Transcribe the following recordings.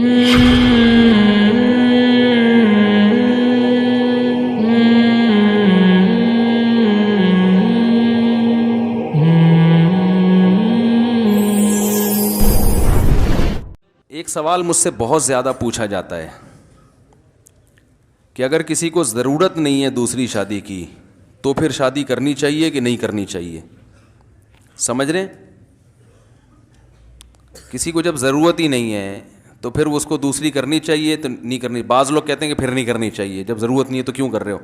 ایک سوال مجھ سے بہت زیادہ پوچھا جاتا ہے کہ اگر کسی کو ضرورت نہیں ہے دوسری شادی کی تو پھر شادی کرنی چاہیے کہ نہیں کرنی چاہیے؟ سمجھ رہے ہیں؟ کسی کو جب ضرورت ہی نہیں ہے تو پھر اس کو دوسری کرنی چاہیے تو نہیں کرنی؟ بعض لوگ کہتے ہیں کہ پھر نہیں کرنی چاہیے، جب ضرورت نہیں ہے تو کیوں کر رہے ہو؟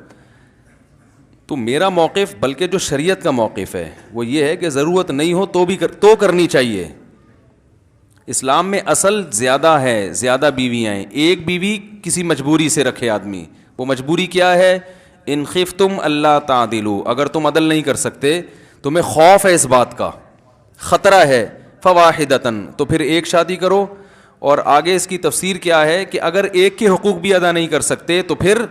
تو میرا موقف، بلکہ جو شریعت کا موقف ہے وہ یہ ہے کہ ضرورت نہیں ہو تو بھی تو کرنی چاہیے۔ اسلام میں اصل زیادہ ہے، زیادہ بیویاں ہیں، ایک بیوی کسی مجبوری سے رکھے آدمی۔ وہ مجبوری کیا ہے؟ ان خفتم اللہ تعدلوا، اگر تم عدل نہیں کر سکتے، تمہیں خوف ہے اس بات کا، خطرہ ہے، فواحدۃ، تو پھر ایک شادی کرو۔ اور آگے اس کی تفسیر کیا ہے کہ اگر ایک کے حقوق بھی ادا نہیں کر سکتے تو پھر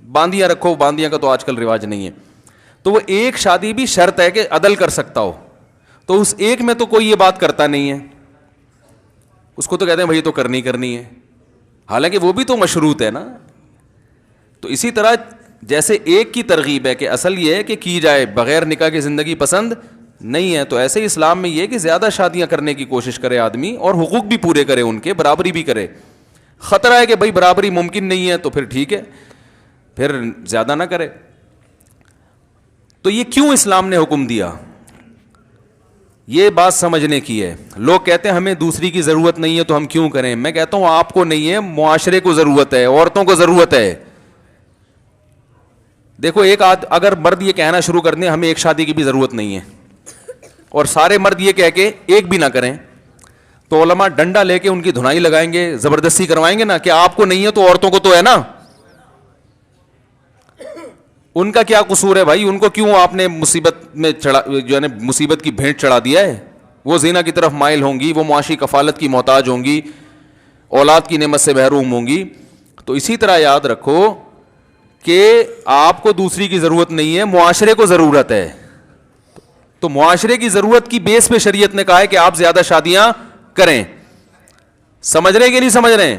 باندیاں رکھو۔ باندیاں کا تو آج کل رواج نہیں ہے، تو وہ ایک شادی بھی شرط ہے کہ عدل کر سکتا ہو، تو اس ایک میں تو کوئی یہ بات کرتا نہیں ہے، اس کو تو کہتے ہیں بھائی تو کرنی ہے، حالانکہ وہ بھی تو مشروط ہے نا۔ تو اسی طرح جیسے ایک کی ترغیب ہے کہ اصل یہ ہے کہ کی جائے، بغیر نکاح کی زندگی پسند نہیں ہے، تو ایسے ہی اسلام میں یہ ہے کہ زیادہ شادیاں کرنے کی کوشش کرے آدمی، اور حقوق بھی پورے کرے، ان کے برابری بھی کرے۔ خطرہ ہے کہ بھائی برابری ممکن نہیں ہے تو پھر ٹھیک ہے، پھر زیادہ نہ کرے۔ تو یہ کیوں اسلام نے حکم دیا؟ یہ بات سمجھنے کی ہے۔ لوگ کہتے ہیں ہمیں دوسری کی ضرورت نہیں ہے تو ہم کیوں کریں؟ میں کہتا ہوں آپ کو نہیں ہے، معاشرے کو ضرورت ہے، عورتوں کو ضرورت ہے۔ دیکھو اگر مرد یہ کہنا شروع کر دیں ہمیں ایک شادی کی بھی ضرورت نہیں ہے، اور سارے مرد یہ کہہ کے ایک بھی نہ کریں، تو علماء ڈنڈا لے کے ان کی دھنائی لگائیں گے، زبردستی کروائیں گے نا کہ آپ کو نہیں ہے تو عورتوں کو تو ہے نا۔ ان کا کیا قصور ہے بھائی؟ ان کو کیوں آپ نے مصیبت میں جو ہے نا مصیبت کی بھینٹ چڑھا دیا ہے؟ وہ زنا کی طرف مائل ہوں گی، وہ معاشی کفالت کی محتاج ہوں گی، اولاد کی نعمت سے محروم ہوں گی۔ تو اسی طرح یاد رکھو کہ آپ کو دوسری کی ضرورت نہیں ہے، معاشرے کو ضرورت ہے۔ تو معاشرے کی ضرورت کی بیس پہ شریعت نے کہا ہے کہ آپ زیادہ شادیاں کریں۔ سمجھ رہے ہیں کہ نہیں سمجھ رہے ہیں؟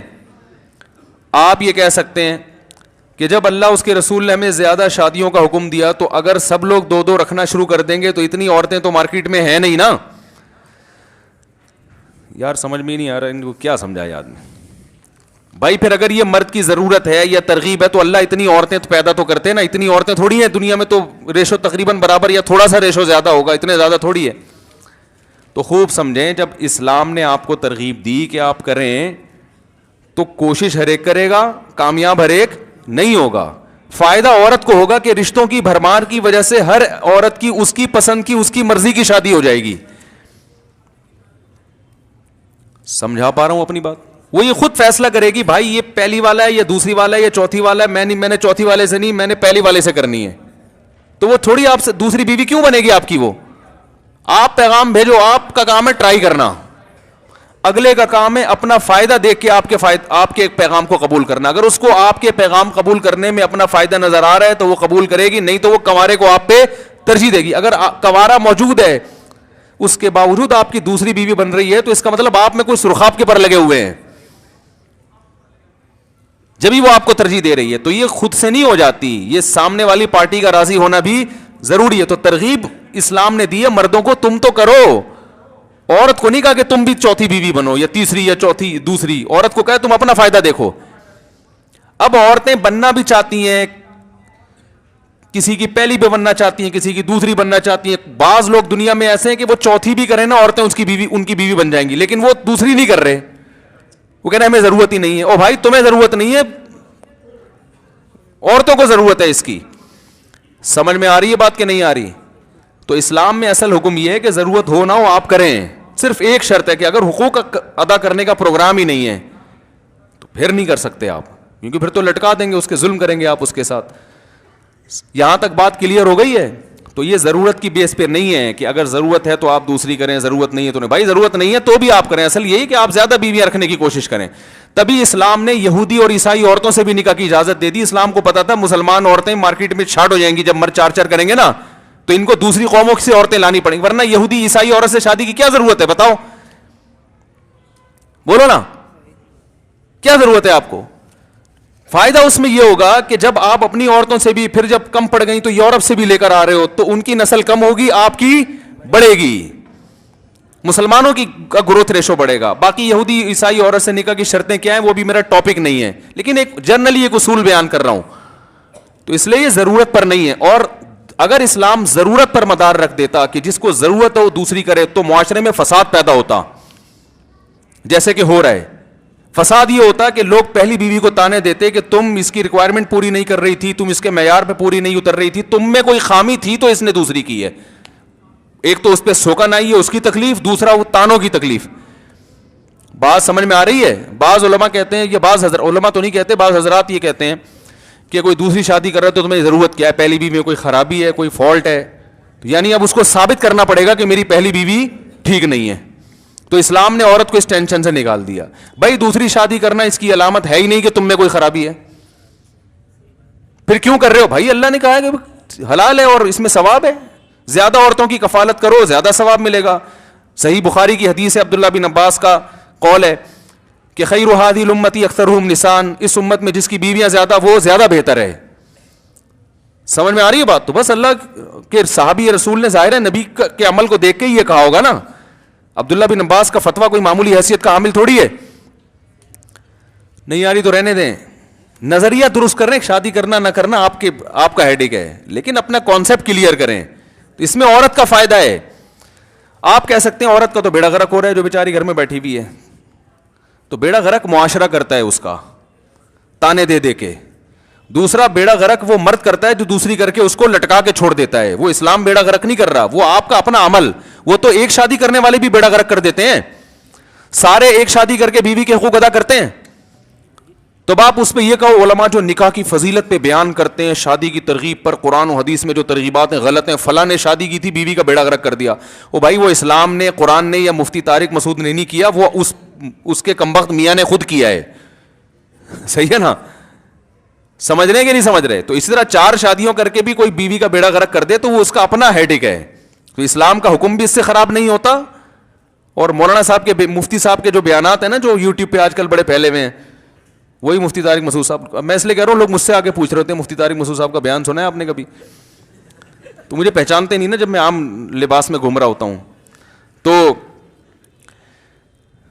آپ یہ کہہ سکتے ہیں کہ جب اللہ اس کے رسول نے ہمیں زیادہ شادیوں کا حکم دیا تو اگر سب لوگ دو دو رکھنا شروع کر دیں گے تو اتنی عورتیں تو مارکیٹ میں ہیں نہیں نا۔ یار سمجھ میں نہیں آ رہا ان کو کیا سمجھائے آدمی۔ بھائی پھر اگر یہ مرد کی ضرورت ہے یا ترغیب ہے تو اللہ اتنی عورتیں تو پیدا تو کرتے ہیں نا، اتنی عورتیں تھوڑی ہیں دنیا میں، تو ریشو تقریباً برابر یا تھوڑا سا ریشو زیادہ ہوگا، اتنے زیادہ تھوڑی ہے۔ تو خوب سمجھیں، جب اسلام نے آپ کو ترغیب دی کہ آپ کریں تو کوشش ہر ایک کرے گا، کامیاب ہر ایک نہیں ہوگا۔ فائدہ عورت کو ہوگا کہ رشتوں کی بھرمار کی وجہ سے ہر عورت کی اس کی پسند کی، اس کی مرضی کی شادی ہو جائے گی۔ سمجھا پا رہا ہوں اپنی بات؟ وہ یہ خود فیصلہ کرے گی بھائی یہ پہلی والا ہے یا دوسری والا ہے یا چوتھی والا ہے، میں نے چوتھی والے سے نہیں، میں نے پہلی والے سے کرنی ہے۔ تو وہ تھوڑی آپ سے دوسری بیوی کیوں بنے گی آپ کی؟ وہ آپ پیغام بھیجو، آپ کا کام ہے ٹرائی کرنا، اگلے کا کام ہے اپنا فائدہ دیکھ کے آپ کے پیغام کو قبول کرنا۔ اگر اس کو آپ کے پیغام قبول کرنے میں اپنا فائدہ نظر آ رہا ہے تو وہ قبول کرے گی، نہیں تو وہ کنوارے کو آپ پہ ترجیح دے گی۔ اگر کنوارا موجود ہے اس کے باوجود آپ کی دوسری بیوی بن رہی ہے تو اس کا مطلب آپ میں کوئی سرخاب کے پر لگے ہوئے ہیں، جبھی وہ آپ کو ترجیح دے رہی ہے۔ تو یہ خود سے نہیں ہو جاتی، یہ سامنے والی پارٹی کا راضی ہونا بھی ضروری ہے۔ تو ترغیب اسلام نے دی ہے مردوں کو، تم تو کرو، عورت کو نہیں کہا کہ تم بھی چوتھی بیوی بنو یا تیسری یا چوتھی دوسری، عورت کو کہا تم اپنا فائدہ دیکھو۔ اب عورتیں بننا بھی چاہتی ہیں، کسی کی پہلی بھی بننا چاہتی ہیں، کسی کی دوسری بننا چاہتی ہیں۔ بعض لوگ دنیا میں ایسے ہیں کہ وہ چوتھی بھی کریں نا عورتیں ان کی بیوی بن جائیں گی، لیکن وہ دوسری نہیں کر رہے، وہ کہہ رہے ہیں ہمیں ضرورت ہی نہیں ہے۔ او بھائی تمہیں ضرورت نہیں ہے، عورتوں کو ضرورت ہے اس کی۔ سمجھ میں آ رہی ہے بات کہ نہیں آ رہی؟ تو اسلام میں اصل حکم یہ ہے کہ ضرورت ہو نہ ہو آپ کریں، صرف ایک شرط ہے کہ اگر حقوق ادا کرنے کا پروگرام ہی نہیں ہے تو پھر نہیں کر سکتے آپ، کیونکہ پھر تو لٹکا دیں گے، اس کے ظلم کریں گے آپ اس کے ساتھ۔ یہاں تک بات کلیئر ہو گئی ہے؟ تو یہ ضرورت کی بیس پہ نہیں ہے کہ اگر ضرورت ہے تو آپ دوسری کریں، ضرورت نہیں ہے تو نہیں۔ بھائی ضرورت نہیں ہے تو بھی آپ کریں، اصل یہی کہ آپ زیادہ بیویاں رکھنے کی کوشش کریں۔ تبھی اسلام نے یہودی اور عیسائی عورتوں سے بھی نکاح کی اجازت دے دی۔ اسلام کو پتا تھا مسلمان عورتیں مارکیٹ میں چھاٹ ہو جائیں گی، جب مرد چار چار کریں گے نا تو ان کو دوسری قوموں سے عورتیں لانی پڑیں گی، ورنہ یہودی عیسائی عورت سے شادی کی کیا ضرورت ہے؟ بتاؤ، بولو نا۔ کیا ضرورت ہے آپ کو؟ فائدہ اس میں یہ ہوگا کہ جب آپ اپنی عورتوں سے بھی پھر جب کم پڑ گئی تو یورپ سے بھی لے کر آ رہے ہو تو ان کی نسل کم ہوگی, آپ کی بڑھے گی, مسلمانوں کی کا گروتھ ریشو بڑھے گا. باقی یہودی عیسائی عورت سے نکاح کی شرطیں کیا ہیں وہ بھی میرا ٹاپک نہیں ہے, لیکن ایک جنرلی ایک اصول بیان کر رہا ہوں. تو اس لیے یہ ضرورت پر نہیں ہے. اور اگر اسلام ضرورت پر مدار رکھ دیتا کہ جس کو ضرورت ہو دوسری کرے تو معاشرے میں فساد پیدا ہوتا, جیسے کہ ہو رہا ہے. فساد یہ ہوتا کہ لوگ پہلی بیوی کو تانے دیتے کہ تم اس کی ریکوائرمنٹ پوری نہیں کر رہی تھی, تم اس کے معیار پہ پوری نہیں اتر رہی تھی, تم میں کوئی خامی تھی تو اس نے دوسری کی ہے. ایک تو اس پہ سوکن آئی ہے اس کی تکلیف, دوسرا وہ تانوں کی تکلیف. بات سمجھ میں آ رہی ہے؟ بعض علماء کہتے ہیں, یہ بعض علماء تو نہیں کہتے, بعض حضرات یہ کہتے ہیں کہ کوئی دوسری شادی کر رہا ہے تو تمہیں ضرورت کیا ہے, پہلی بیوی میں کوئی خرابی ہے, کوئی فالٹ ہے, یعنی اب اس کو ثابت کرنا پڑے گا کہ میری پہلی بیوی ٹھیک نہیں ہے. تو اسلام نے عورت کو اس ٹینشن سے نکال دیا. بھائی دوسری شادی کرنا اس کی علامت ہے ہی نہیں کہ تم میں کوئی خرابی ہے, پھر کیوں کر رہے ہو بھائی؟ اللہ نے کہا ہے کہ حلال ہے اور اس میں ثواب ہے, زیادہ عورتوں کی کفالت کرو زیادہ ثواب ملے گا. صحیح بخاری کی حدیث ہے, عبداللہ بن عباس کا قول ہے کہ خیر هذه الامتی اکثرهم نساء, اس امت میں جس کی بیویاں زیادہ وہ زیادہ بہتر ہے. سمجھ میں آ رہی ہے بات؟ تو بس اللہ کے صحابی رسول نے ظاہر ہے نبی کے عمل کو دیکھ کے ہی یہ کہا ہوگا نا. عبداللہ بن عباس کا فتویٰ کوئی معمولی حیثیت کا حامل تھوڑی ہے. نہیں آ رہی تو رہنے دیں, نظریہ درست کر رہے ہیں, شادی کرنا نہ کرنا آپ کا ہیڈیک ہے, لیکن اپنا کانسیپٹ کلیئر کریں. اس میں عورت کا فائدہ ہے. آپ کہہ سکتے ہیں عورت کا تو بیڑا غرق ہو رہا ہے جو بیچاری گھر میں بیٹھی ہوئی ہے, تو بیڑا غرق معاشرہ کرتا ہے اس کا تانے دے دے کے. دوسرا بیڑا غرق وہ مرد کرتا ہے جو دوسری کر کے اس کو لٹکا کے چھوڑ دیتا ہے. وہ اسلام بیڑا غرق نہیں کر رہا, وہ آپ کا اپنا عمل. وہ تو ایک شادی کرنے والے بھی بیڑا غرق کر دیتے ہیں, سارے ایک شادی کر کے بیوی کے حقوق ادا کرتے ہیں. تو آپ اس پہ یہ کہو علماء جو نکاح کی فضیلت پہ بیان کرتے ہیں, شادی کی ترغیب پر قرآن و حدیث میں جو ترغیبات ہیں غلط ہیں, فلاں نے شادی کی تھی بیوی کا بیڑا غرق کر دیا. وہ بھائی وہ اسلام نے, قرآن نے یا مفتی طارق مسعود نے نہیں کیا, وہ اس کے کمبخت میاں نے خود کیا ہے. صحیح ہے نا؟ سمجھ رہے ہیں کہ نہیں سمجھ رہے؟ تو اسی طرح 4 شادیوں کر کے بھی کوئی بیوی کا بیڑا غرق کر دے تو وہ اس کا اپنا ہیڈک ہے. تو اسلام کا حکم بھی اس سے خراب نہیں ہوتا. اور مولانا صاحب کے, مفتی صاحب کے جو بیانات ہیں نا جو یوٹیوب پہ آج کل بڑے پھیلے ہوئے ہیں, وہی مفتی طارق مسعود صاحب. میں اس لیے کہہ رہا ہوں لوگ مجھ سے آگے پوچھ رہے ہوتے ہیں مفتی طارق مسعود صاحب کا بیان سنا ہے آپ نے کبھی؟ تو مجھے پہچانتے نہیں نا جب میں عام لباس میں گھوم رہا ہوتا ہوں. تو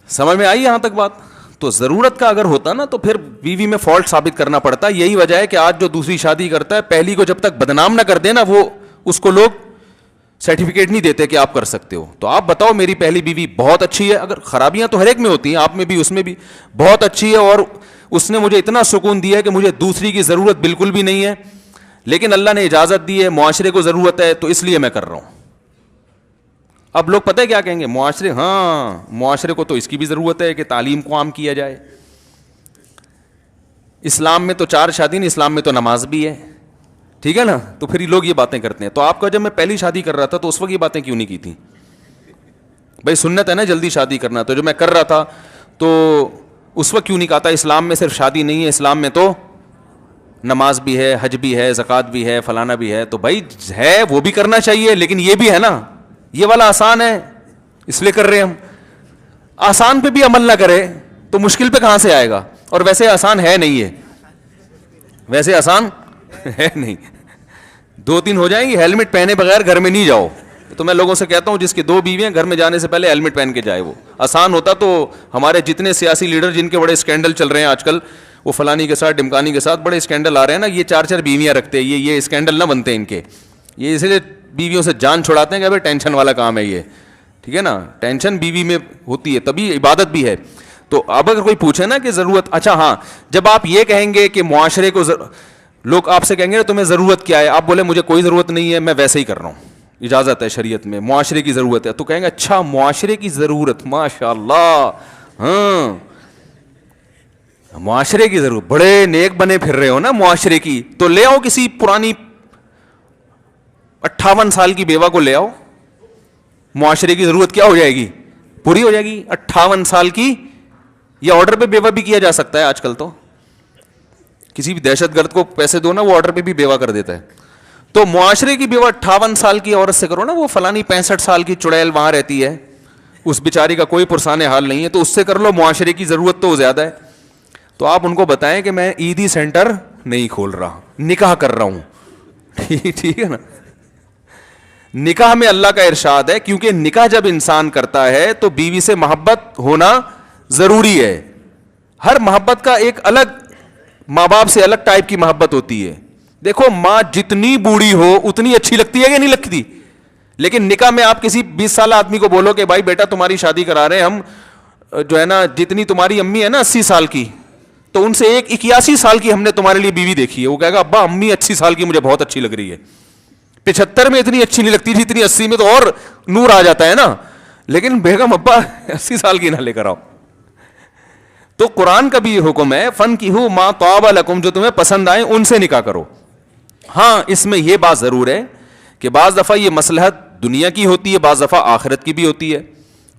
سمجھ میں آئی یہاں تک بات؟ تو ضرورت کا اگر ہوتا نا تو پھر بیوی میں فالٹ ثابت کرنا پڑتا. یہی وجہ ہے کہ آج جو دوسری شادی کرتا ہے پہلی کو جب تک بدنام نہ کر دے نا, وہ اس کو لوگ سرٹیفکیٹ نہیں دیتے کہ آپ کر سکتے ہو. تو آپ بتاؤ میری پہلی بیوی بہت اچھی ہے, اگر خرابیاں تو ہر ایک میں ہوتی ہیں, آپ میں بھی اس میں بھی, بہت اچھی ہے اور اس نے مجھے اتنا سکون دیا ہے کہ مجھے دوسری کی ضرورت بالکل بھی نہیں ہے, لیکن اللہ نے اجازت دی ہے, معاشرے کو ضرورت ہے تو اس لیے میں کر رہا ہوں. اب لوگ پتہ ہے کیا کہیں گے؟ معاشرے کو تو اس کی بھی ضرورت ہے کہ تعلیم کو عام کیا جائے. اسلام میں تو 4 شادی نہیں, اسلام میں تو نماز بھی ہے, ٹھیک ہے نا؟ تو پھر لوگ یہ باتیں کرتے ہیں. تو آپ کا جب میں پہلی شادی کر رہا تھا تو اس وقت یہ باتیں کیوں نہیں کی تھی؟ بھائی سنت ہے نا جلدی شادی کرنا, تو جو میں کر رہا تھا تو اس وقت کیوں نہیں کہا تھا اسلام میں صرف شادی نہیں ہے, اسلام میں تو نماز بھی ہے, حج بھی ہے, زکوٰۃ بھی ہے, فلانا بھی ہے. تو بھائی ہے وہ بھی کرنا چاہیے, لیکن یہ بھی ہے نا, یہ والا آسان ہے اس لیے کر رہے ہیں ہم. آسان پہ بھی عمل نہ کرے تو مشکل پہ کہاں سے آئے گا؟ اور ویسے آسان ہے نہیں ہے, ویسے آسان ہے نہیں. 2-3 ہو جائیں گی, ہیلمٹ پہنے بغیر گھر میں نہیں جاؤ. تو میں لوگوں سے کہتا ہوں جس کی 2 بیویاں گھر میں جانے سے پہلے ہیلمٹ پہن کے جائے. وہ آسان ہوتا تو ہمارے جتنے سیاسی لیڈر جن کے بڑے اسکینڈل چل رہے ہیں آج کل, وہ فلانی کے ساتھ ڈمکانی کے ساتھ بڑے اسکینڈل آ رہے ہیں نا, یہ 4 بیویاں رکھتے ہیں, یہ اسکینڈل نہ بنتے ان کے. یہ اس لیے بیویوں سے جان چھڑاتے ہیں کہ بھائی ٹینشن والا کام ہے یہ, ٹھیک ہے نا؟ ٹینشن بیوی میں ہوتی ہے تبھی عبادت بھی ہے. تو اب اگر کوئی پوچھے نا کہ ضرورت, اچھا ہاں جب آپ یہ کہیں گے کہ معاشرے کو لوگ آپ سے کہیں گے تمہیں ضرورت کیا ہے, آپ بولے مجھے کوئی ضرورت نہیں ہے, میں ویسے ہی کر رہا ہوں, اجازت ہے شریعت میں, معاشرے کی ضرورت ہے. تو کہیں گے اچھا معاشرے کی ضرورت, ماشاء اللہ, ہاں معاشرے کی ضرورت, بڑے نیک بنے پھر رہے ہو نا معاشرے کی, تو لے آؤ کسی پرانی 58 سال کی بیوہ کو لے آؤ, معاشرے کی ضرورت کیا ہو جائے گی؟ پوری ہو جائے گی. 58 سال کی, یہ آرڈر پہ بیوہ بھی کیا جا سکتا ہے آج کل. تو کسی بھی دہشت گرد کو پیسے دو نا, وہ آرڈر پہ بھی بیوہ کر دیتا ہے. تو معاشرے کی بیوہ 58 سال کی عورت سے کرو نا, وہ فلانی 65 سال کی چڑیل وہاں رہتی ہے, اس بیچاری کا کوئی پرسان حال نہیں ہے, تو اس سے کر لو, معاشرے کی ضرورت تو زیادہ ہے. تو آپ ان کو بتائیں کہ میں عیدی سینٹر نہیں کھول رہا, نکاح کر رہا ہوں. ٹھیک ہے نا. نکاح میں اللہ کا ارشاد ہے, کیونکہ نکاح جب انسان کرتا ہے تو بیوی سے محبت ہونا ضروری ہے. ہر محبت کا ایک الگ, ماں باپ سے الگ ٹائپ کی محبت ہوتی ہے. دیکھو ماں جتنی بوڑھی ہو اتنی اچھی لگتی ہے کہ نہیں لگتی, لیکن نکاح میں آپ کسی 20 سالہ آدمی کو بولو کہ بھائی بیٹا تمہاری شادی کرا رہے ہیں ہم, جو ہے نا جتنی تمہاری امی ہے نا 80 سال کی, تو ان سے ایک 81 سال کی ہم نے تمہارے لیے بیوی دیکھی ہے. وہ کہے گا ابا امی 80 سال کی مجھے بہت اچھی لگ رہی ہے, 75 میں اتنی اچھی نہیں لگتی تھی, اتنی 80 میں تو اور نور آ جاتا ہے نا, لیکن بیگم ابا 80 سال کی نہ لے کر آؤ. تو قرآن کا بھی یہ حکم ہے, فَانْكِحُوا مَا طَابَ لَكُمْ, جو تمہیں پسند آئیں ان سے نکاح کرو. ہاں اس میں یہ بات ضرور ہے کہ بعض دفعہ یہ مصلحت دنیا کی ہوتی ہے, بعض دفعہ آخرت کی بھی ہوتی ہے.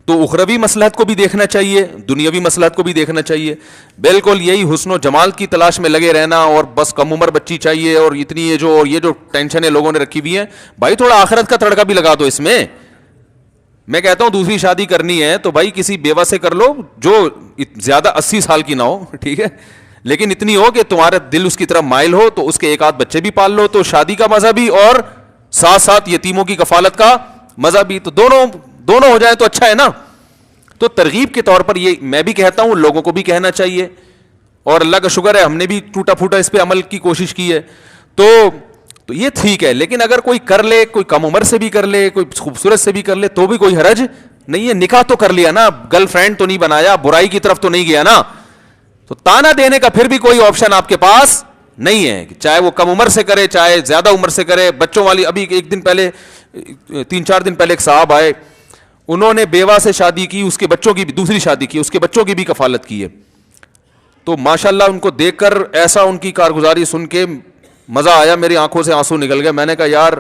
تو اخروی مصلحت کو بھی دیکھنا چاہیے, دنیاوی مصلحت کو بھی دیکھنا چاہیے. بالکل یہی حسن و جمال کی تلاش میں لگے رہنا اور بس کم عمر بچی چاہیے اور اتنی یہ جو ٹینشنیں لوگوں نے رکھی ہوئی ہیں, بھائی تھوڑا آخرت کا تڑکا بھی لگا دو اس میں. میں کہتا ہوں دوسری شادی کرنی ہے تو بھائی کسی بیوہ سے کر لو جو زیادہ 80 سال کی نہ ہو, ٹھیک ہے, لیکن اتنی ہو کہ تمہارا دل اس کی طرف مائل ہو, تو اس کے ایک آدھ بچے بھی پال لو, تو شادی کا مزہ بھی اور ساتھ ساتھ یتیموں کی کفالت کا مزہ بھی, تو دونوں ہو جائے تو اچھا ہے نا. تو ترغیب کے طور پر یہ میں بھی کہتا ہوں, لوگوں کو بھی کہنا چاہیے, اور اللہ کا شکر ہے ہم نے بھی ٹوٹا پھوٹا اس پہ عمل کی کوشش کی ہے. تو یہ ٹھیک ہے, لیکن اگر کوئی کر لے, کوئی کم عمر سے بھی کر لے, کوئی خوبصورت سے بھی کر لے, تو بھی کوئی حرج نہیں ہے. نکاح تو کر لیا نا, گرل فرینڈ تو نہیں بنایا, برائی کی طرف تو نہیں گیا نا. تو تانا دینے کا پھر بھی کوئی آپشن آپ کے پاس نہیں ہے, چاہے وہ کم عمر سے کرے چاہے زیادہ عمر سے کرے. بچوں والی, ابھی ایک دن پہلے 3-4 دن پہلے ایک صاحب آئے, انہوں نے بیوہ سے شادی کی, اس کے بچوں کی بھی دوسری شادی کی, اس کے بچوں کی بھی کفالت کی ہے. تو ماشاءاللہ ان کو دیکھ کر ایسا ان کی کارگزاری سن کے مزہ آیا, میری آنکھوں سے آنسو نکل گئے. میں نے کہا یار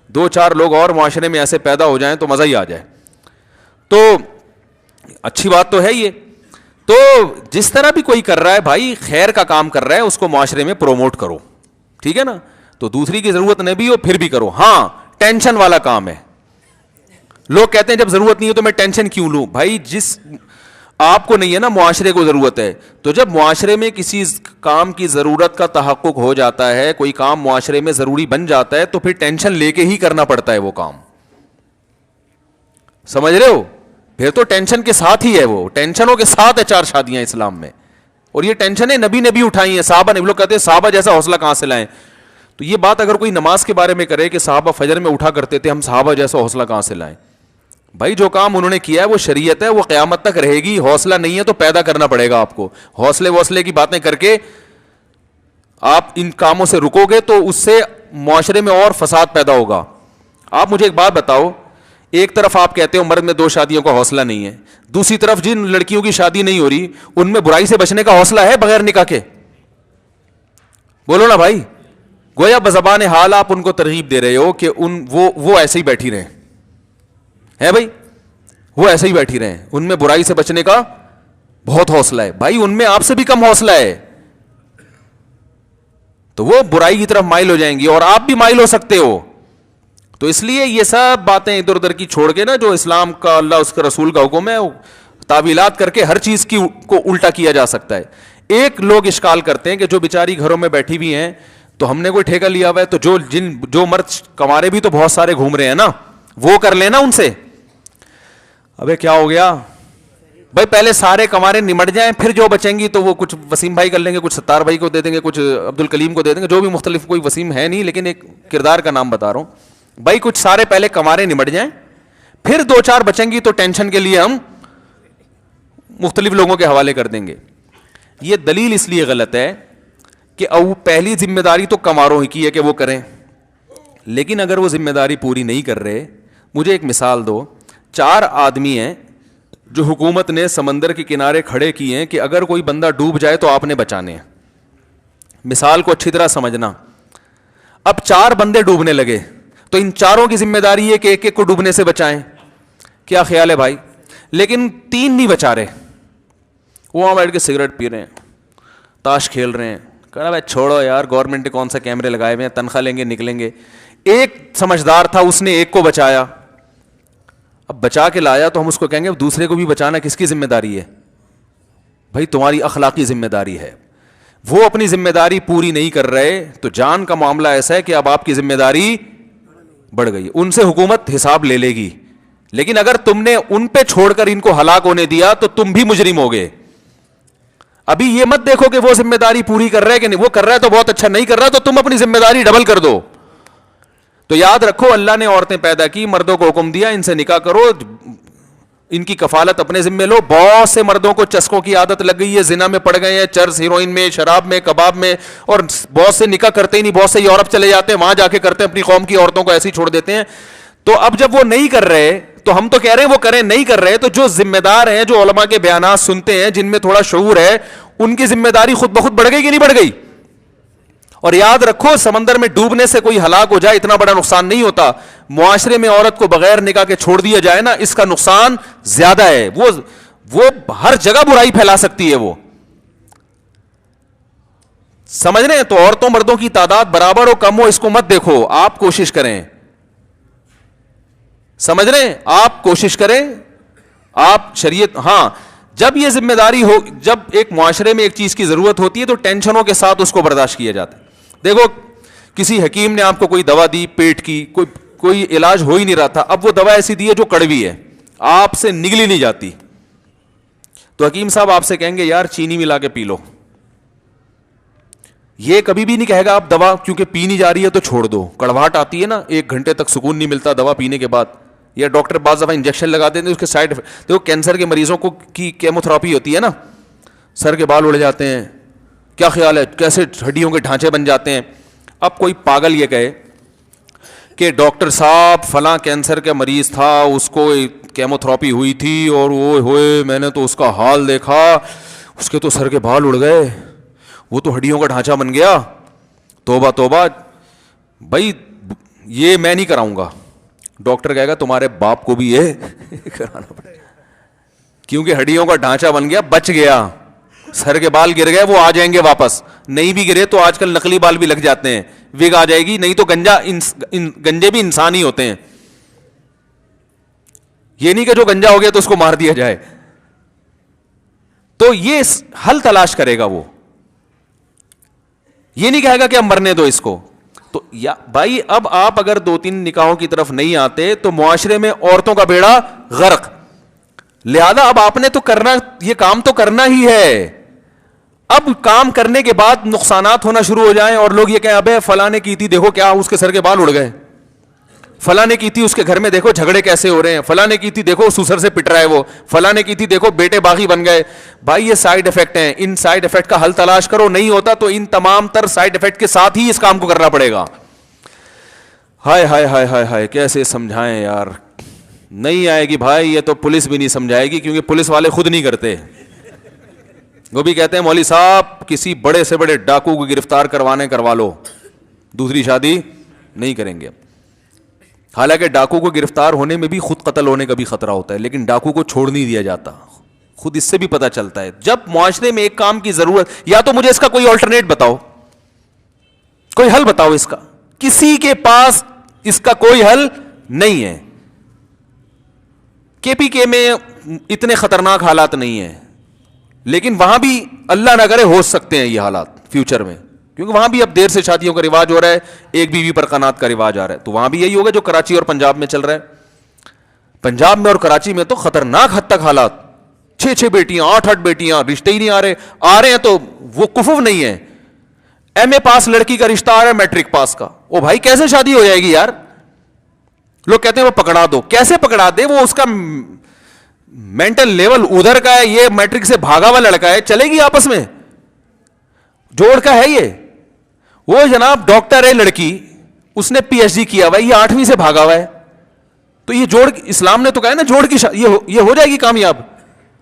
2-4 لوگ اور معاشرے میں ایسے پیدا ہو جائیں تو مزہ ہی آ جائے. تو اچھی بات تو ہے یہ. تو جس طرح بھی کوئی کر رہا ہے بھائی, خیر کا کام کر رہا ہے, اس کو معاشرے میں پروموٹ کرو, ٹھیک ہے نا. تو دوسری کی ضرورت نہیں بھی ہو پھر بھی کرو. ہاں ٹینشن والا کام ہے. لوگ کہتے ہیں جب ضرورت نہیں ہو تو میں ٹینشن کیوں لوں. بھائی جس آپ کو نہیں ہے نا, معاشرے کو ضرورت ہے, تو جب معاشرے میں کسی کام کی ضرورت کا تحقق ہو جاتا ہے, کوئی کام معاشرے میں ضروری بن جاتا ہے, تو پھر ٹینشن لے کے ہی کرنا پڑتا ہے وہ کام. سمجھ رہے ہو, پھر تو ٹینشن کے ساتھ ہی ہے, وہ ٹینشنوں کے ساتھ ہے 4 شادیاں اسلام میں. اور یہ ٹینشنیں نبی نے بھی اٹھائی ہیں, صحابہ نے. لوگ کہتے ہیں صحابہ جیسا حوصلہ کہاں سے لائیں. تو یہ بات اگر کوئی نماز کے بارے میں کرے کہ صحابہ فجر میں اٹھا کرتے تھے, ہم صحابہ جیسا حوصلہ کہاں سے لائیں. بھائی جو کام انہوں نے کیا ہے وہ شریعت ہے, وہ قیامت تک رہے گی. حوصلہ نہیں ہے تو پیدا کرنا پڑے گا آپ کو. حوصلے کی باتیں کر کے آپ ان کاموں سے رکو گے تو اس سے معاشرے میں اور فساد پیدا ہوگا. آپ مجھے ایک بات بتاؤ, ایک طرف آپ کہتے ہو مرد میں 2 شادیوں کا حوصلہ نہیں ہے, دوسری طرف جن لڑکیوں کی شادی نہیں ہو رہی ان میں برائی سے بچنے کا حوصلہ ہے بغیر نکاح کے؟ بولو نا بھائی. گویا بزبان حال آپ ان کو ترغیب دے رہے ہو کہ وہ ایسے ہی بیٹھی رہیں. ہے بھائی, وہ ایسے ہی بیٹھی رہیں, ان میں برائی سے بچنے کا بہت حوصلہ ہے. بھائی ان میں آپ سے بھی کم حوصلہ ہے, تو وہ برائی کی طرف مائل ہو جائیں گی اور آپ بھی مائل ہو سکتے ہو. تو اس لیے یہ سب باتیں ادھر ادھر کی چھوڑ کے نا, جو اسلام کا اللہ اس کے رسول کا حکم ہے, تعویلات کر کے ہر چیز کی کو الٹا کیا جا سکتا ہے. ایک لوگ اشکال کرتے ہیں کہ جو بیچاری گھروں میں بیٹھی ہوئی ہیں تو ہم نے کوئی ٹھیکہ لیا ہوا ہے, تو جو مرد کمارے بھی تو بہت سارے گھوم رہے ہیں نا, وہ کر لینا ان سے. ابے کیا ہو گیا بھائی, پہلے سارے کمارے نمٹ جائیں, پھر جو بچیں گی تو وہ کچھ وسیم بھائی کر لیں گے, کچھ ستار بھائی کو دے دیں گے, کچھ عبد الکلیم کو دے دیں گے, جو بھی مختلف. کوئی وسیم ہے نہیں لیکن ایک کردار کا نام بتا رہا ہوں. بھائی کچھ سارے پہلے کمارے نمٹ جائیں, پھر 2-4 بچیں گی تو ٹینشن کے لیے ہم مختلف لوگوں کے حوالے کر دیں گے. یہ دلیل اس لیے غلط ہے کہ پہلی ذمہ داری تو کماروں ہی کی ہے کہ وہ کریں, لیکن اگر وہ ذمہ داری پوری نہیں کر رہے. مجھے ایک مثال دو, 4 آدمی ہیں جو حکومت نے سمندر کے کنارے کھڑے کیے ہیں کہ اگر کوئی بندہ ڈوب جائے تو آپ نے بچانے ہیں. مثال کو اچھی طرح سمجھنا. اب 4 بندے ڈوبنے لگے تو ان چاروں کی ذمہ داری ہے کہ ایک ایک کو ڈوبنے سے بچائیں. کیا خیال ہے بھائی؟ لیکن 3 نہیں بچا رہے, وہ وہاں بیٹھ کے سگریٹ پی رہے ہیں, تاش کھیل رہے ہیں. کہا بھائی چھوڑو یار, گورنمنٹ نے کون سا کیمرے لگائے ہوئے ہیں, تنخواہ لیں گے نکلیں گے. ایک سمجھدار تھا, اس نے ایک کو بچایا. اب بچا کے لایا تو ہم اس کو کہیں گے دوسرے کو بھی بچانا کس کی ذمہ داری ہے؟ بھائی تمہاری اخلاقی ذمہ داری ہے. وہ اپنی ذمہ داری پوری نہیں کر رہے تو جان کا معاملہ ایسا ہے کہ اب آپ کی ذمہ داری بڑھ گئی. ان سے حکومت حساب لے لے گی, لیکن اگر تم نے ان پہ چھوڑ کر ان کو ہلاک ہونے دیا تو تم بھی مجرم ہوگے. ابھی یہ مت دیکھو کہ وہ ذمہ داری پوری کر رہا ہے کہ نہیں, وہ کر رہا ہے تو بہت اچھا, نہیں کر رہا تو تم اپنی ذمہ داری ڈبل کر دو. تو یاد رکھو, اللہ نے عورتیں پیدا کی, مردوں کو حکم دیا ان سے نکاح کرو, ان کی کفالت اپنے ذمہ لو. بہت سے مردوں کو چسکوں کی عادت لگ گئی ہے, زنا میں پڑ گئے ہیں, چرس ہیروئن میں, شراب میں, کباب میں, اور بہت سے نکاح کرتے ہی نہیں. بہت سے یورپ چلے جاتے ہیں, وہاں جا کے کرتے ہیں, اپنی قوم کی عورتوں کو ایسے ہی چھوڑ دیتے ہیں. تو اب جب وہ نہیں کر رہے تو ہم تو کہہ رہے ہیں وہ کریں, نہیں کر رہے تو جو ذمہ دار ہیں, جو علماء کے بیانات سنتے ہیں, جن میں تھوڑا شعور ہے, ان کی ذمہ داری خود بخود بڑھ گئی کہ نہیں بڑھ گئی. اور یاد رکھو, سمندر میں ڈوبنے سے کوئی ہلاک ہو جائے اتنا بڑا نقصان نہیں ہوتا. معاشرے میں عورت کو بغیر نکاح کے چھوڑ دیا جائے نا, اس کا نقصان زیادہ ہے. وہ ہر جگہ برائی پھیلا سکتی ہے. وہ سمجھ رہے ہیں؟ تو عورتوں مردوں کی تعداد برابر ہو کم ہو اس کو مت دیکھو, آپ کوشش کریں. سمجھ رہے ہیں؟ آپ کوشش کریں, آپ شریعت. ہاں, جب یہ ذمہ داری ہو, جب ایک معاشرے میں ایک چیز کی ضرورت ہوتی ہے تو ٹینشنوں کے ساتھ اس کو برداشت کیا جاتا ہے. دیکھو, کسی حکیم نے آپ کو کوئی دوا دی پیٹ کی, کوئی علاج ہو ہی نہیں رہا تھا, اب وہ دوا ایسی دی ہے جو کڑوی ہے, آپ سے نگلی نہیں جاتی, تو حکیم صاحب آپ سے کہیں گے یار چینی ملا کے پی لو. یہ کبھی بھی نہیں کہے گا آپ دوا کیونکہ پی نہیں جا رہی ہے تو چھوڑ دو. کڑواہٹ آتی ہے نا, 1 گھنٹے تک سکون نہیں ملتا دوا پینے کے بعد, یا ڈاکٹر بعض دفعہ انجیکشن لگا دیتے ہیں, اس کے سائڈ افیکٹ. دیکھو کینسر کے مریضوں کو کی کیموتھراپی ہوتی ہے نا, سر کے بال اڑ جاتے ہیں, کیا خیال ہے کیسے ہڈیوں کے ڈھانچے بن جاتے ہیں. اب کوئی پاگل یہ کہے کہ ڈاکٹر صاحب فلاں کینسر کا مریض تھا, اس کو کیموتھراپی ہوئی تھی اور وہ ہوئے میں نے تو اس کا حال دیکھا, اس کے تو سر کے بال اڑ گئے, وہ تو ہڈیوں کا ڈھانچہ بن گیا. توبہ توبہ بھائی, یہ میں نہیں کراؤں گا. ڈاکٹر کہے گا تمہارے باپ کو بھی یہ کرانا پڑے گا, کیونکہ ہڈیوں کا ڈھانچہ بن گیا, بچ گیا. سر کے بال گر گئے وہ آ جائیں گے واپس, نہیں بھی گرے تو آج کل نقلی بال بھی لگ جاتے ہیں, وگ آ جائے گی. نہیں تو گنجے بھی انسان ہی ہوتے ہیں, یہ نہیں کہ جو گنجا ہو گیا تو اس کو مار دیا جائے. تو یہ حل تلاش کرے گا, وہ یہ نہیں کہے گا کہ اب مرنے دو اس کو. تو یا بھائی اب آپ اگر 2-3 نکاحوں کی طرف نہیں آتے تو معاشرے میں عورتوں کا بیڑا غرق. لہذا اب آپ نے تو کرنا, یہ کام تو کرنا ہی ہے. اب کام کرنے کے بعد نقصانات ہونا شروع ہو جائیں اور لوگ یہ کہیں ابے فلاں نے کی تھی دیکھو کیا اس کے سر کے بال اڑ گئے, فلاں نے کی تھی اس کے گھر میں دیکھو جھگڑے کیسے ہو رہے ہیں, فلاں نے کی تھی دیکھو سسر سے پٹ رہا ہے وہ, فلاں نے کی تھی دیکھو بیٹے باغی بن گئے. بھائی یہ سائیڈ افیکٹ ہیں, ان سائیڈ افیکٹ کا حل تلاش کرو. نہیں ہوتا تو ان تمام تر سائیڈ افیکٹ کے ساتھ ہی اس کام کو کرنا پڑے گا. ہائے ہائے ہائے ہائے ہائے, کیسے سمجھائیں یار, نہیں آئے گی بھائی. یہ تو پولیس بھی نہیں سمجھائے گی کیونکہ پولیس والے خود نہیں کرتے. وہ بھی کہتے ہیں مولوی صاحب کسی بڑے سے بڑے ڈاکو کو گرفتار کروا لو, دوسری شادی نہیں کریں گے. حالانکہ ڈاکو کو گرفتار ہونے میں بھی خود قتل ہونے کا بھی خطرہ ہوتا ہے, لیکن ڈاکو کو چھوڑ نہیں دیا جاتا. خود اس سے بھی پتہ چلتا ہے جب معاشرے میں ایک کام کی ضرورت, یا تو مجھے اس کا کوئی آلٹرنیٹ بتاؤ, کوئی حل بتاؤ اس کا. کسی کے پاس اس کا کوئی حل نہیں ہے. کے پی کے میں اتنے خطرناک حالات نہیں ہیں, لیکن وہاں بھی اللہ نہ کرے ہو سکتے ہیں یہ حالات فیوچر میں, کیونکہ وہاں بھی اب دیر سے شادیوں کا رواج ہو رہا ہے, ایک بیوی پر قناعت کا رواج آ رہا ہے. تو وہاں بھی یہی ہوگا جو کراچی اور پنجاب میں چل رہا ہے. پنجاب میں اور کراچی میں تو خطرناک حد تک حالات, 6 بیٹیاں 8 بیٹیاں, رشتے ہی نہیں آ رہے ہیں تو وہ کفو نہیں ہے. ایم اے پاس لڑکی کا رشتہ آ رہا ہے میٹرک پاس کا, او بھائی کیسے شادی ہو جائے گی یار. لوگ کہتے ہیں وہ پکڑا دو, کیسے پکڑا دے, وہ اس کا مینٹل لیول ادھر کا ہے, یہ میٹرک سے بھاگا ہوا لڑکا ہے, چلے گی آپس میں, جوڑ کا ہے یہ. وہ جناب ڈاکٹر ہے لڑکی, اس نے پی ایچ ڈی کیا ہوا ہے, یہ 8ویں سے بھاگا ہوا ہے, تو یہ جوڑ, اسلام نے تو کہا ہے نا جوڑ کی یہ ہو جائے گی کامیاب.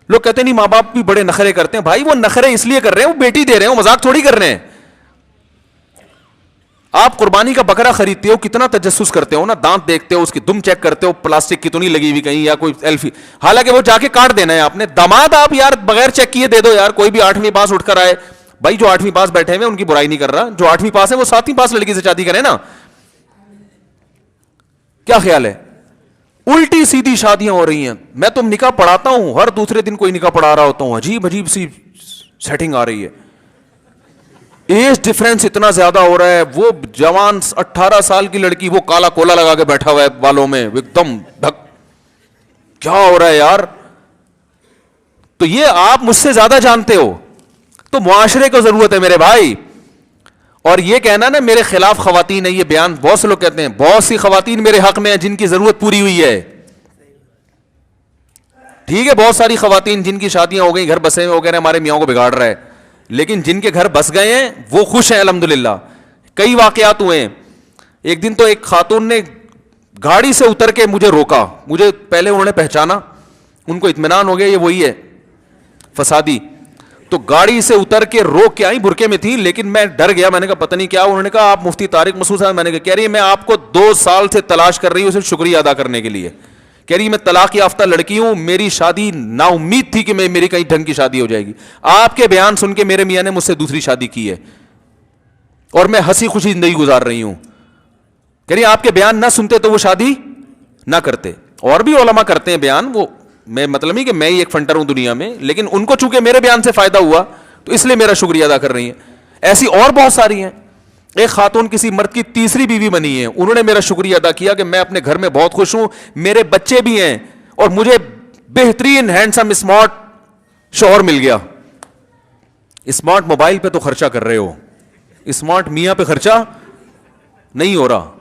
لوگ کہتے ہیں نہیں ماں باپ بھی بڑے نخرے کرتے ہیں. بھائی وہ نخرے اس لیے کر رہے ہیں, وہ بیٹی دے رہے ہیں, وہ مذاق تھوڑی کر رہے ہیں. آپ قربانی کا بکرا خریدتے ہو, کتنا تجسس کرتے ہو نا, دانت دیکھتے ہو, اس کی دم چیک کرتے ہو, پلاسٹک کی تو نہیں لگی ہوئی کہیں یا کوئی ایلفی, حالانکہ وہ جا کے کاٹ دینا ہے آپ نے. داماد آپ یار بغیر چیک کیے دے دو یار, کوئی بھی 8ویں پاس اٹھ کر آئے. بھائی جو 8ویں پاس بیٹھے ہوئے ان کی برائی نہیں کر رہا, جو 8ویں پاس ہے وہ 7ویں پاس لڑکی سے شادی کرے نا. کیا خیال ہے؟ الٹی سیدھی شادیاں ہو رہی ہیں. میں تو نکاح پڑھاتا ہوں, ہر دوسرے دن کوئی نکاح پڑھا رہا ہوتا ہوں, عجیب عجیب سی سیٹنگ آ رہی ہے. ایج ڈفرینس اتنا زیادہ ہو رہا ہے, وہ جوان 18 سال کی لڑکی وہ کالا کولا لگا کے بیٹھا ہوا ہے بالوں میں ایک دم ڈھک, کیا ہو رہا ہے یار؟ تو یہ آپ مجھ سے زیادہ جانتے ہو, تو معاشرے کو ضرورت ہے میرے بھائی. اور یہ کہنا نا میرے خلاف خواتین ہے, یہ بیان بہت سے لوگ کہتے ہیں, بہت سی خواتین میرے حق میں ہیں جن کی ضرورت پوری ہوئی ہے. ٹھیک ہے, بہت ساری خواتین جن کی شادیاں ہو گئی, گھر بسے ہوئے, وہ کہہ رہے ہیں ہمارے میاں کو بگاڑ رہا ہے, لیکن جن کے گھر بس گئے ہیں وہ خوش ہیں الحمدللہ. کئی واقعات ہوئے ہیں. ایک دن تو ایک خاتون نے گاڑی سے اتر کے مجھے روکا, مجھے پہلے انہوں نے پہچانا, ان کو اطمینان ہو گیا یہ وہی ہے فسادی, تو گاڑی سے اتر کے روک کے آئی, برقعے میں تھی, لیکن میں ڈر گیا, میں نے کہا پتہ نہیں کیا. انہوں نے کہا آپ مفتی طارق مسعود صاحب؟ میں نے کہا, کہہ رہی ہے میں آپ کو 2 سال سے تلاش کر رہی ہوں صرف شکریہ ادا کرنے کے لیے. کہہ رہی میں طلاق یافتہ لڑکی ہوں, میری شادی نا امید تھی کہ میری کہیں ڈھنگ کی شادی ہو جائے گی, آپ کے بیان سن کے میرے میاں نے مجھ سے دوسری شادی کی ہے اور میں ہنسی خوشی زندگی گزار رہی ہوں. کہہ رہی آپ کے بیان نہ سنتے تو وہ شادی نہ کرتے. اور بھی علماء کرتے ہیں بیان, وہ میں مطلب نہیں کہ میں ہی ایک فنٹر ہوں دنیا میں, لیکن ان کو چونکہ میرے بیان سے فائدہ ہوا تو اس لیے میرا شکریہ ادا کر رہی ہیں. ایسی اور بہت ساری ہیں. ایک خاتون کسی مرد کی تیسری بیوی بنی ہے, انہوں نے میرا شکریہ ادا کیا کہ میں اپنے گھر میں بہت خوش ہوں, میرے بچے بھی ہیں اور مجھے بہترین ہینڈسم اسمارٹ شوہر مل گیا. اسمارٹ موبائل پہ تو خرچہ کر رہے ہو, اسمارٹ میاں پہ خرچہ نہیں ہو رہا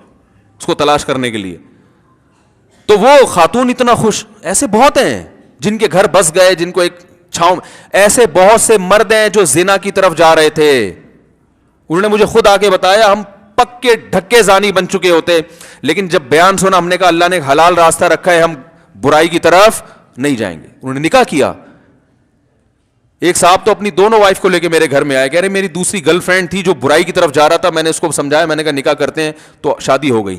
اس کو تلاش کرنے کے لیے. تو وہ خاتون اتنا خوش. ایسے بہت ہیں جن کے گھر بس گئے, جن کو ایک چھاؤں. ایسے بہت سے مرد ہیں جو زنا کی طرف جا رہے تھے, انہوں نے مجھے خود آ کے بتایا ہم پکے ڈھکے زانی بن چکے ہوتے, لیکن جب بیان سنا ہم نے کہا اللہ نے ایک حلال راستہ رکھا ہے, ہم برائی کی طرف نہیں جائیں گے. انہوں نے نکاح کیا. ایک صاحب تو اپنی دونوں وائف کو لے کے میرے گھر میں آئے, کہہ رہے میری دوسری گرل فرینڈ تھی جو برائی کی طرف جا رہا تھا, میں نے اس کو سمجھایا, میں نے کہا نکاح کرتے ہیں, تو شادی ہو گئی.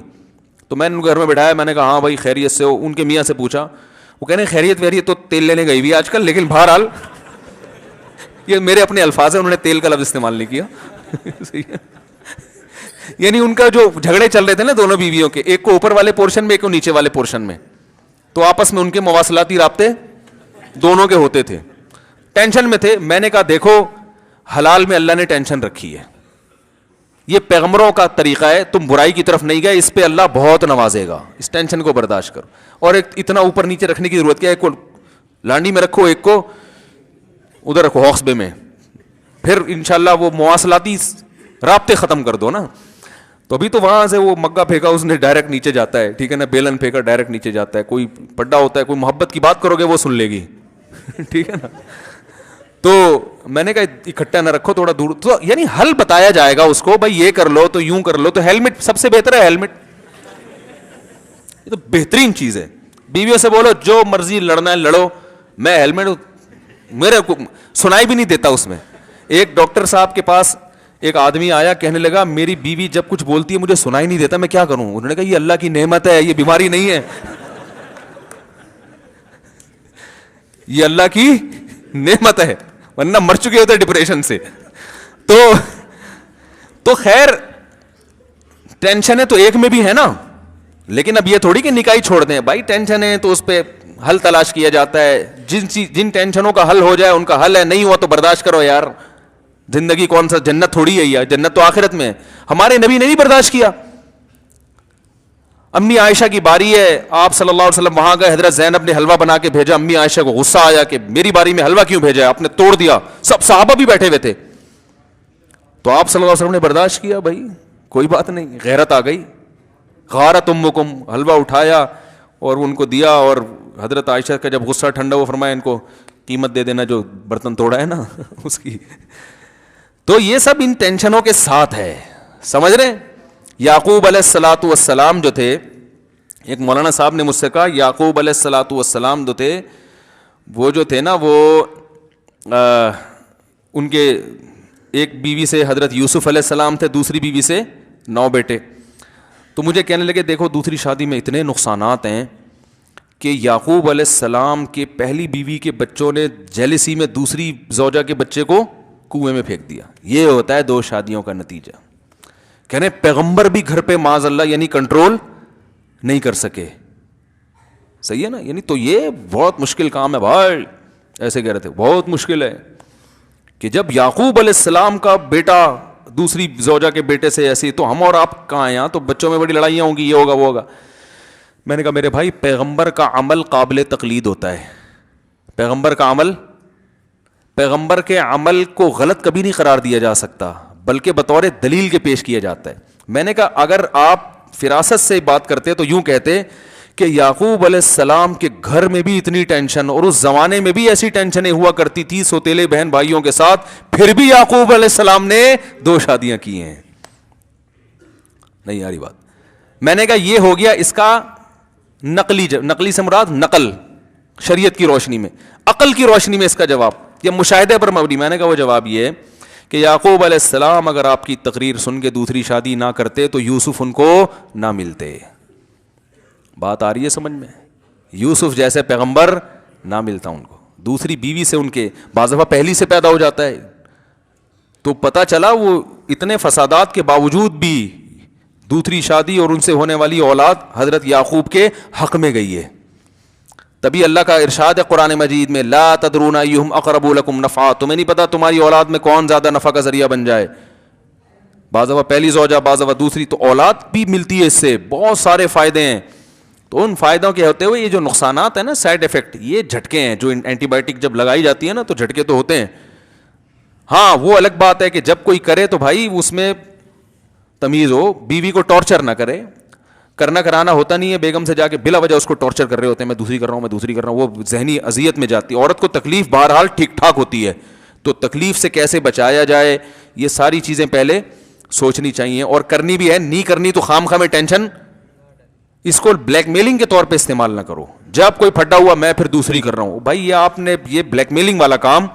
تو میں نے ان کو گھر میں بٹھایا, میں نے کہا ہاں بھائی خیریت سے ہو؟ ان کے میاں سے پوچھا, وہ کہہ رہے ہیں خیریت ویریت تو تیل لینے گئی ہوئی آج کل, لیکن بہرحال یہ میرے اپنے الفاظ ہیں, انہوں نے تیل کا لفظ استعمال نہیں کیا. یعنی ان کا جو جھگڑے چل رہے تھے نا دونوں بیویوں کے, ایک کو اوپر والے پورشن میں, ایک کو نیچے والے پورشن میں, تو آپس میں ان کے مواصلاتی رابطے دونوں کے ہوتے تھے, ٹینشن میں تھے. میں نے کہا دیکھو حلال میں اللہ نے ٹینشن رکھی ہے, یہ پیغمبروں کا طریقہ ہے, تم برائی کی طرف نہیں گئے, اس پہ اللہ بہت نوازے گا, اس ٹینشن کو برداشت کرو. اور ایک اتنا اوپر نیچے رکھنے کی ضرورت کیا ہے, ایک کو لانڈی میں رکھو, ایک کو ادھر رکھو ہاکسبے میں, پھر انشاءاللہ وہ مواصلاتی رابطے ختم کر دو نا. تو ابھی تو وہاں سے وہ مگا پھینکا اس نے ڈائریکٹ نیچے جاتا ہے, ٹھیک ہے نا, بیلن پھینکا ڈائریکٹ نیچے جاتا ہے. کوئی پڈا ہوتا ہے, کوئی محبت کی بات کرو گے وہ سن لے گی, ٹھیک ہے نا. تو میں نے کہا اکٹھا نہ رکھو, تھوڑا دور, تو یعنی حل بتایا جائے گا اس کو, بھائی یہ کر لو تو یوں کر لو. تو ہیلمٹ سب سے بہتر ہے, ہیلمٹ یہ تو بہترین چیز ہے. بیویوں سے بولو جو مرضی لڑنا ہے لڑو, میں ہیلمٹ, میرے کو سنائی بھی نہیں دیتا اس میں. ایک ڈاکٹر صاحب کے پاس ایک آدمی آیا, کہنے لگا میری بیوی جب کچھ بولتی ہے مجھے سنائی نہیں دیتا, میں کیا کروں؟ انہوں نے کہا یہ اللہ کی نعمت ہے, یہ بیماری نہیں ہے, یہ اللہ کی نعمت ہے, ورنہ مر چکے ہوتے ڈپریشن سے. تو خیر ٹینشن ہے تو ایک میں بھی ہے نا, لیکن اب یہ تھوڑی کہ نکاح چھوڑ دیں بھائی, ٹینشن ہے تو اس پہ حل تلاش کیا جاتا ہے. جن ٹینشنوں کا حل ہو جائے ان کا حل ہے, نہیں ہوا تو برداشت کرو یار. زندگی کون سا جنت تھوڑی ہے یار, جنت تو آخرت میں ہے. ہمارے نبی نے نہیں برداشت کیا. امی عائشہ کی باری ہے, آپ صلی اللہ علیہ وسلم وہاں گئے, حضرت زینب نے حلوہ بنا کے بھیجا, امی عائشہ کو غصہ آیا کہ میری باری میں حلوہ کیوں بھیجا ہے, آپ نے توڑ دیا. سب صحابہ بھی بیٹھے ہوئے تھے, تو آپ صلی اللہ علیہ وسلم نے برداشت کیا, بھائی کوئی بات نہیں, غیرت آ گئی. غارت امکم, حلوہ اٹھایا اور ان کو دیا, اور حضرت عائشہ کا جب غصہ ٹھنڈا وہ فرمایا ان کو قیمت دے دینا جو برتن توڑا ہے نا اس کی. تو یہ سب ان ٹینشنوں کے ساتھ ہے, سمجھ رہے ہیں. یعقوب علیہ الصلاۃ والسلام جو تھے, ایک مولانا صاحب نے مجھ سے کہا یعقوب علیہ الصلاۃ والسلام جو تھے, وہ جو تھے نا وہ ان کے ایک بیوی سے حضرت یوسف علیہ السلام تھے, دوسری بیوی سے 9 بیٹے. تو مجھے کہنے لگے دیکھو دوسری شادی میں اتنے نقصانات ہیں کہ یعقوب علیہ السلام کے پہلی بیوی کے بچوں نے جیلسی میں دوسری زوجہ کے بچے کو کنویں میں پھینک دیا. یہ ہوتا ہے 2 شادیوں کا نتیجہ. کہنے پیغمبر بھی گھر پہ معاذ اللہ یعنی کنٹرول نہیں کر سکے. صحیح ہے نا, یعنی تو یہ بہت مشکل کام ہے بھائی. ایسے کہہ رہے تھے بہت مشکل ہے کہ جب یعقوب علیہ السلام کا بیٹا دوسری زوجہ کے بیٹے سے ایسی, تو ہم اور آپ کہاں ہیں, یہاں تو بچوں میں بڑی لڑائیاں ہوں گی, یہ ہوگا وہ ہوگا. میں نے کہا میرے بھائی پیغمبر کا عمل قابل تقلید ہوتا ہے, پیغمبر کا عمل, پیغمبر کے عمل کو غلط کبھی نہیں قرار دیا جا سکتا, بلکہ بطور دلیل کے پیش کیا جاتا ہے. میں نے کہا اگر آپ فراست سے بات کرتے تو یوں کہتے کہ یعقوب علیہ السلام کے گھر میں بھی اتنی ٹینشن, اور اس زمانے میں بھی ایسی ٹینشنیں ہوا کرتی تھی سوتیلے بہن بھائیوں کے ساتھ, پھر بھی یعقوب علیہ السلام نے 2 شادیاں کی ہیں. نہیں آ رہی بات. میں نے کہا یہ ہو گیا اس کا نقلی, نقلی سے مراد نقل شریعت کی روشنی میں, عقل کی روشنی میں اس کا جواب, یا مشاہدے پر مبنی. میں نے کہا وہ جواب یہ ہے کہ یعقوب علیہ السلام اگر آپ کی تقریر سن کے دوسری شادی نہ کرتے تو یوسف ان کو نہ ملتے. بات آ رہی ہے سمجھ میں؟ یوسف جیسے پیغمبر نہ ملتا ان کو, دوسری بیوی سے ان کے بعض دفعہ پہلی سے پیدا ہو جاتا ہے, تو پتہ چلا وہ اتنے فسادات کے باوجود بھی دوسری شادی اور ان سے ہونے والی اولاد حضرت یعقوب کے حق میں گئی ہے. تبھی اللہ کا ارشاد ہے قرآن مجید میں, لا تدرون ایہم اقرب لکم نفعا, تمہیں نہیں پتا تمہاری اولاد میں کون زیادہ نفع کا ذریعہ بن جائے. بعض دفعہ پہلی زوجہ, بعض دفعہ دوسری, تو اولاد بھی ملتی ہے اس سے, بہت سارے فائدے ہیں. تو ان فائدوں کے ہوتے ہوئے یہ جو نقصانات ہیں نا, سائڈ ایفیکٹ, یہ جھٹکے ہیں جو اینٹی بائیوٹک جب لگائی جاتی ہے نا تو جھٹکے تو ہوتے ہیں. ہاں وہ الگ بات ہے کہ جب کوئی کرے تو بھائی اس میں تمیز ہو, بیوی کو ٹارچر نہ کرے. کرنا کرانا ہوتا نہیں ہے, بیگم سے جا کے بلا وجہ اس کو ٹارچر کر رہے ہوتے ہیں, میں دوسری کر رہا ہوں, میں دوسری کر رہا ہوں, وہ ذہنی اذیت میں جاتی ہے. عورت کو تکلیف بہرحال ٹھیک ٹھاک ہوتی ہے, تو تکلیف سے کیسے بچایا جائے یہ ساری چیزیں پہلے سوچنی چاہیے, اور کرنی بھی ہے. نہیں کرنی تو خام خواہ میں ٹینشن, اس کو بلیک میلنگ کے طور پہ استعمال نہ کرو. جب کوئی پھٹا ہوا میں پھر دوسری کر رہا ہوں, بھائی یہ آپ نے یہ بلیک میلنگ والا کام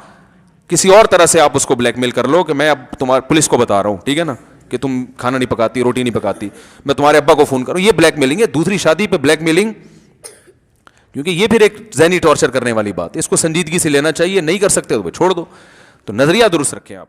کسی اور طرح سے آپ اس کو بلیک میل کر لو کہ میں اب تمہارے پولیس کو بتا رہا ہوں, ٹھیک ہے نا, کہ تم کھانا نہیں پکاتی, روٹی نہیں پکاتی, میں تمہارے ابا کو فون کروں. یہ بلیک میلنگ ہے. دوسری شادی پہ بلیک میلنگ, کیونکہ یہ پھر ایک ذہنی ٹارچر کرنے والی بات, اس کو سنجیدگی سے لینا چاہیے. نہیں کر سکتے تو چھوڑ دو. تو نظریہ درست رکھیں آپ.